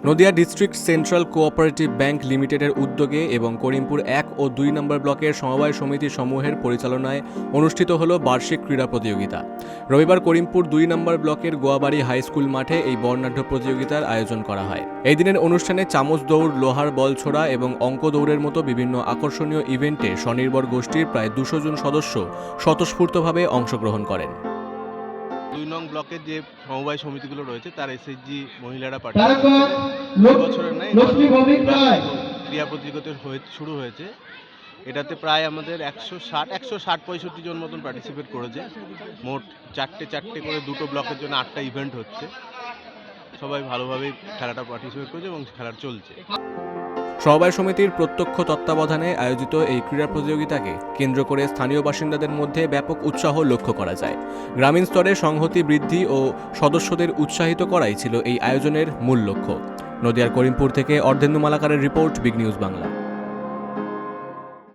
Nadia district central cooperative bank লিমিটেডের উদ্যোগে এবং করিমপুর 1 ও 2 নম্বর ব্লকের সমবায় সমিতি সমূহের পরিচালনায় অনুষ্ঠিত হল বার্ষিক ক্রীড়া প্রতিযোগিতা। রবিবার করিমপুর 2 নম্বর ব্লকের গোয়াবাড়ি হাই স্কুল মাঠে এই বর্ণাঢ্য প্রতিযোগিতার আয়োজন করা হয়। এই দিনের অনুষ্ঠানে চামচ দৌড়, লোহার বল ছোড়া এবং অঙ্ক দৌড়ের মতো বিভিন্ন আকর্ষণীয় ইভেন্টে স্বনির্ভর গোষ্ঠীর প্রায় 200 জন সদস্য স্বতঃস্ফূর্তভাবে অংশগ্রহণ করেন। 2 নং ব্লকের যে সমবায় সমিতিগুলো রয়েছে তার এসএইচজি মহিলারা পার্টিসিপেট বছরের নাই ক্রীড়া প্রতিযোগিতা শুরু হয়েছে। এটাতে প্রায় আমাদের 160-165 জন মতন পার্টিসিপেট করেছে। মোট চারটে করে দুটো ব্লকের জন্য 8টা ইভেন্ট হচ্ছে। সবাই ভালোভাবেই খেলাটা পার্টিসিপেট করেছে এবং খেলা চলছে। সমবায় সমিতির প্রত্যক্ষ তত্ত্বাবধানে আয়োজিত এই ক্রীড়া প্রতিযোগিতাকে কেন্দ্র করে স্থানীয় বাসিন্দাদের মধ্যে ব্যাপক উৎসাহ লক্ষ্য করা যায়। গ্রামীণ স্তরে সংহতি বৃদ্ধি ও সদস্যদের উৎসাহিত করাই ছিল এই আয়োজনের মূল লক্ষ্য। নদিয়ার করিমপুর থেকে অর্ধেন্দু মালাকারের রিপোর্ট, বিগ নিউজ বাংলা।